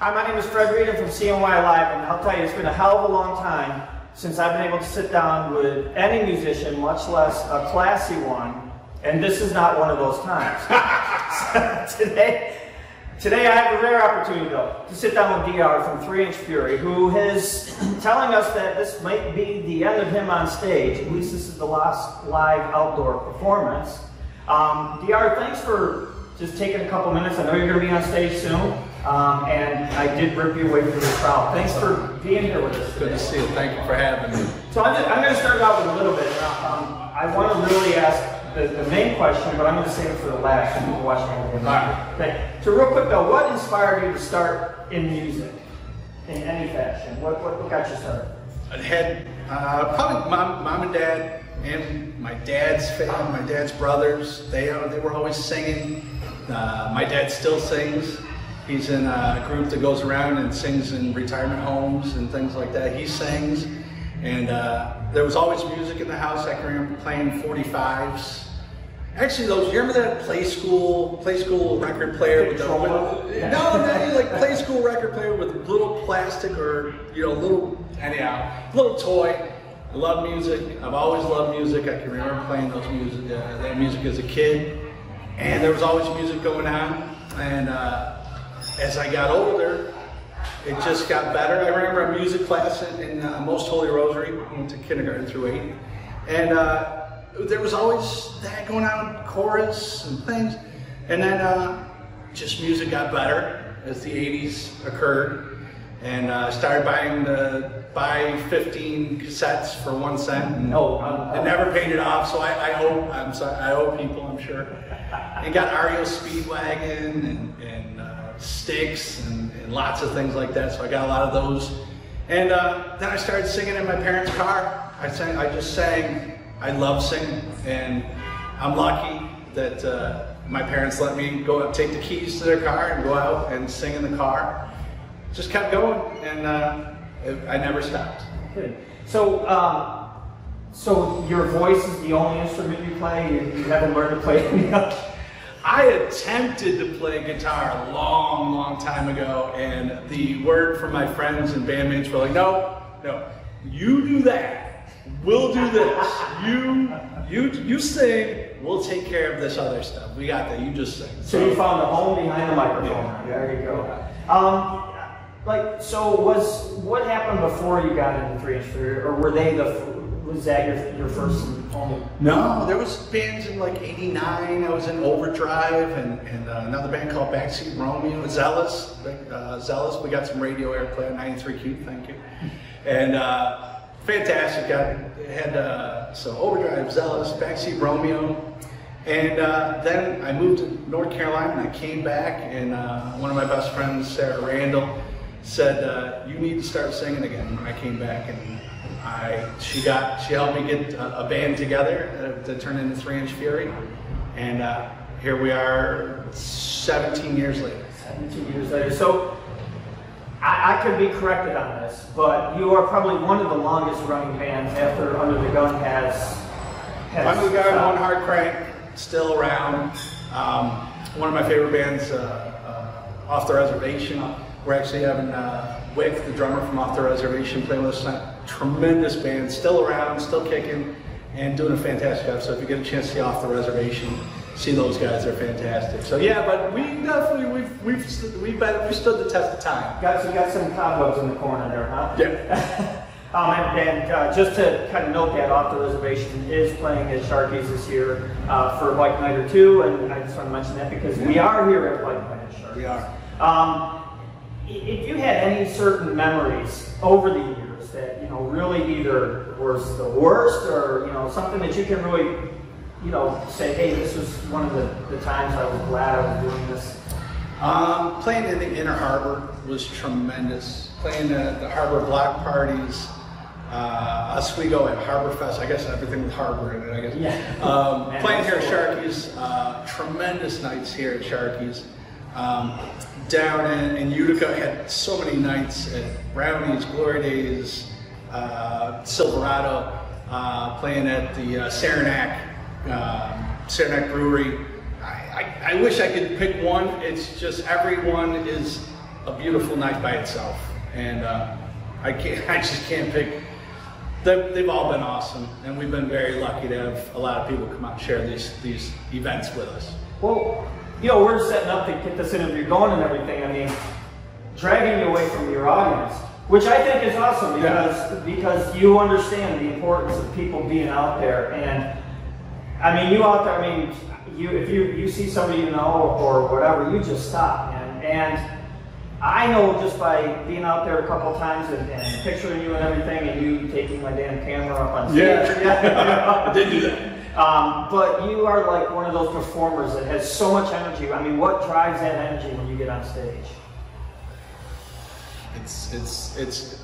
Hi, my name is Fred Reed. I'm from CNY Alive, and I'll tell you, it's been a hell of a long time since I've been able to sit down with any musician, much less a classy one, and this is not one of those times. Today I have a rare opportunity, though, to sit down with DR from 3-Inch Fury, who is telling us that this might be the end of him on stage. At least this is the last live outdoor performance. DR, thanks for just taking a couple minutes. I know you're going to be on stage soon. And I did rip you away from the crowd. Thanks for being here with us today. Good to see you. Thank you for having me. So I'm going to start out with a little bit. I want to really ask the main question, but I'm going to save it for the last. People watching over here. Okay. So real quick though, what inspired you to start in music, in any fashion? What got you started? I had probably mom and dad, and my dad's family, my dad's brothers. They were always singing. My dad still sings. He's in a group that goes around and sings in retirement homes and things like that. He sings, and there was always music in the house. I can remember playing 45s. Actually, you remember that play school record player with like play school record player with little plastic or little toy. I love music. I've always loved music. I can remember playing that music as a kid, and there was always music going on. And as I got older, it just got better. I remember a music class in Most Holy Rosary. I went to kindergarten through 8. And there was always that going on, chorus and things. And then just music got better as the 80s occurred. And I started buy 15 cassettes for 1 cent. And it never paid it off, so I owe people, I'm sure. And got REO Speedwagon and Sticks and lots of things like that, so I got a lot of those. And then I started singing in my parents' car. I just sang. I love singing, and I'm lucky that my parents let me go up, take the keys to their car and go out and sing in the car. Just kept going, and I never stopped. Good. So, so your voice is the only instrument you play? You haven't learned to play any else? I attempted to play guitar a long time ago, and the word from my friends and bandmates were like, no, you do that, we'll do this, you sing, we'll take care of this other stuff, we got that, you just sing. So you found a home behind the microphone. There you go. So what happened before you got into 3-Inch Fury, or was that your first only? No, there was bands in like '89. I was in Overdrive and another band called Backseat Romeo, Zealous. We got some radio airplay on 93Q, thank you. And fantastic. So Overdrive, Zealous, Backseat Romeo. And then I moved to North Carolina and I came back, and one of my best friends, Sarah Randall, said, you need to start singing again. When I came back, and she helped me get a band together that turned into 3-Inch Fury, and here we are 17 years later. 17 years later. So I could be corrected on this, but you are probably one of the longest running bands after Under the Gun has Under the Gun, One Hard Crank, still around. One of my favorite bands, Off the Reservation. We're actually having Wick, the drummer from Off the Reservation, playing with us tonight. Tremendous band, still around, still kicking, and doing a fantastic job. So if you get a chance to see Off the Reservation, see those guys, they're fantastic. So yeah, but we definitely we've stood the test of time. You got some cobwebs in the corner there, huh? Yeah. And just to kind of note that, Off the Reservation is playing at Sharky's this year for Bike Night or 2, and I just want to mention that because we are here at Bike Night at Sharky's. We are. If you had any certain memories over the years that really either was the worst, or something that you can really say, hey, this was one of the times I was glad I was doing this. Playing in the Inner Harbor was tremendous. Playing the Harbor block parties. Oswego at Harbor Fest, I guess everything with Harbor in it, I guess. Yeah. Playing here at Sharky's, tremendous nights here at Sharky's. Down in Utica, had so many nights at Brownies, Glory Days, Silverado, playing at the Saranac Brewery. I wish I could pick one. It's just everyone is a beautiful night by itself. And I just can't pick. They've all been awesome, and we've been very lucky to have a lot of people come out and share these events with us. Well, you know, we're setting up to get this interview going and everything. I mean, dragging you away from your audience, which I think is awesome because you understand the importance of people being out there. And I mean, you out there, I mean, if you see somebody you know or whatever, you just stop. And I know just by being out there a couple times and picturing you and everything, and you taking my damn camera up on stage. Yeah, I did do that. But you are like one of those performers that has so much energy. I mean, what drives that energy when you get on stage? It's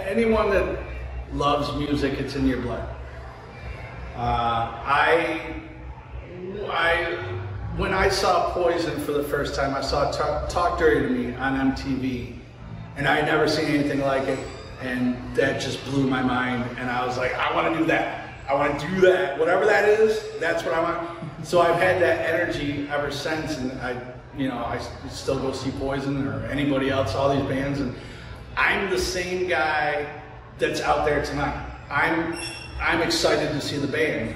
anyone that loves music, it's in your blood. When I saw Poison for the first time, I saw Talk Dirty to Me on MTV, and I had never seen anything like it, and that just blew my mind, and I was like, I want to do that. I want to do that. Whatever that is, that's what I want. So I've had that energy ever since, and I still go see Poison or anybody else, all these bands, and I'm the same guy that's out there tonight. I'm excited to see the band.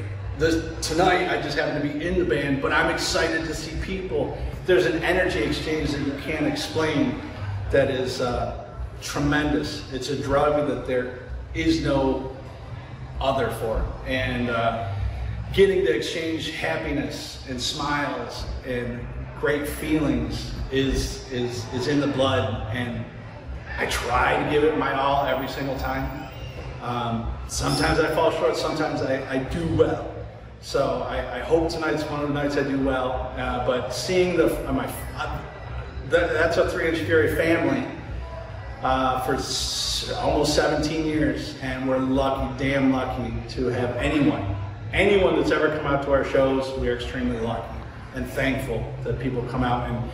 Tonight, I just happen to be in the band, but I'm excited to see people. There's an energy exchange that you can't explain that is tremendous. It's a drug that there is no other for. And getting to exchange happiness and smiles and great feelings is in the blood. And I try to give it my all every single time. Sometimes I fall short, sometimes I do well. So I hope tonight's one of the nights I do well, but seeing that's a 3 Inch Fury family for almost 17 years, and we're lucky, damn lucky, to have anyone that's ever come out to our shows. We are extremely lucky and thankful that people come out and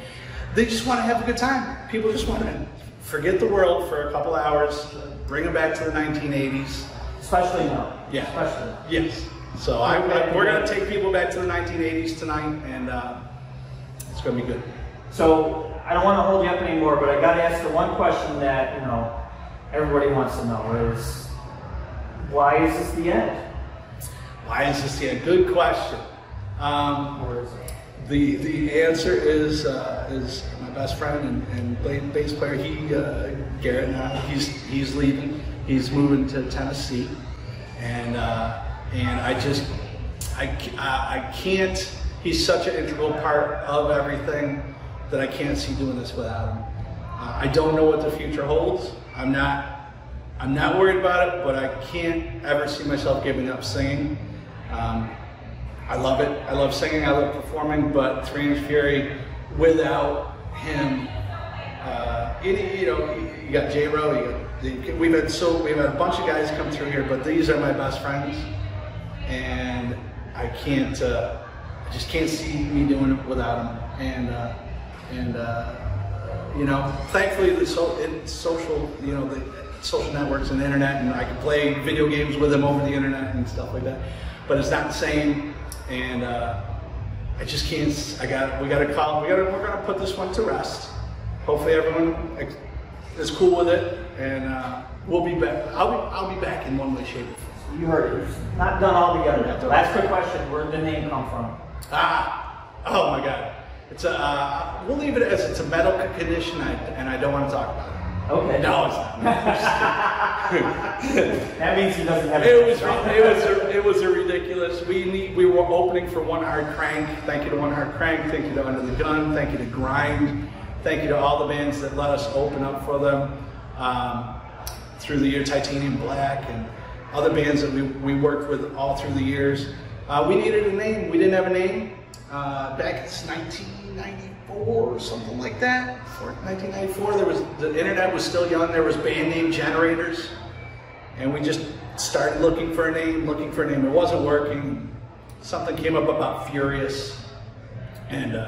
they just want to have a good time. People just want to forget the world for a couple hours, bring them back to the 1980s. Especially now. Yeah. Especially. Yes. So we're going to take people back to the 1980s tonight, and it's going to be good. So I don't want to hold you up anymore, but I got to ask the one question that everybody wants to know is, why is this the end? Why is this the end? Good question. Or is it? The answer is my best friend and bass player. Garrett now. He's leaving. He's moving to Tennessee, and I can't. He's such an integral part of everything that I can't see doing this without him. I don't know what the future holds. I'm not worried about it, but I can't ever see myself giving up singing. I love it. I love singing. I love performing. But 3 Inch Fury, without him, you got J-Ro. We've had a bunch of guys come through here, but these are my best friends, and I just can't see me doing it without them. Thankfully the social networks and the internet, and I can play video games with them over the internet and stuff like that. But it's not the same, and I just can't. We're gonna put this one to rest. Hopefully everyone is cool with it, and we'll be back. I'll be back in one way, shape, or form. You heard it. It's not done all together. Last quick question: where did the name come from? Oh my God! We'll leave it as it's a medical condition, and I don't want to talk about it. Okay. No, it's not. That means he doesn't have. It was a ridiculous. We were opening for One Hard Crank. Thank you to One Hard Crank. Thank you to Under the Gun. Thank you to Grind. Thank you to all the bands that let us open up for them through the year. Titanium Black and other bands that we worked with all through the years. We needed a name. We didn't have a name back in 1994 or something like that. 1994, the internet was still young. There was band name generators, and we just started looking for a name. It wasn't working. Something came up about Furious, and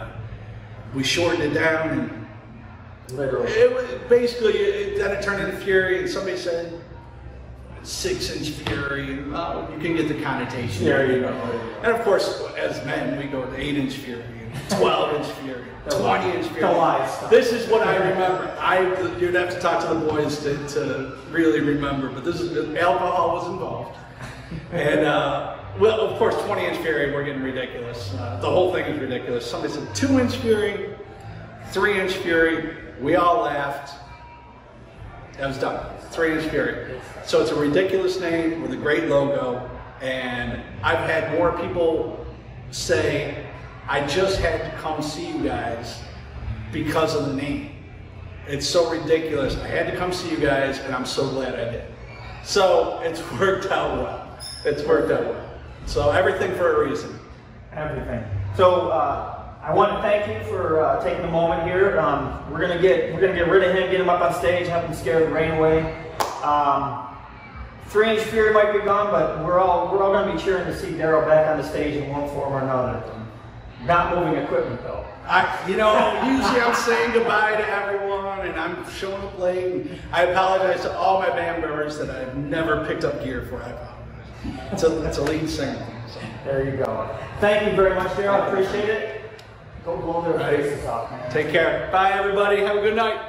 we shortened it down, and literally, then it turned into Fury. And somebody said, 6-inch Fury. You can get the connotation. There you go. And of course, as men, we go to 8-inch Fury, 12-inch Fury, 20-inch Fury. This is what I remember. You'd have to talk to the boys to really remember, but alcohol was involved. And well, of course, 20-inch Fury, we're getting ridiculous. The whole thing is ridiculous. Somebody said 2-inch Fury, 3-inch Fury. We all laughed. That was done. 3-inch Fury. So it's a ridiculous name with a great logo. And I've had more people say, I just had to come see you guys because of the name. It's so ridiculous. I had to come see you guys, and I'm so glad I did. So it's worked out well. It's worked out well. So everything for a reason. Everything. So I want to thank you for taking a moment here. We're gonna get rid of him, get him up on stage, have him scare the rain away. 3-inch Fury might be gone, but we're all gonna be cheering to see Darrell back on the stage in one form or another. Not moving equipment though. Usually I'm saying goodbye to everyone, and I'm showing up late. And I apologize to all my band members that I've never picked up gear for. I apologize. It's a lead singer thing. So. There you go. Thank you very much, Darrell. I appreciate it. Go blow their faces off, man. Take care. Bye, everybody. Have a good night.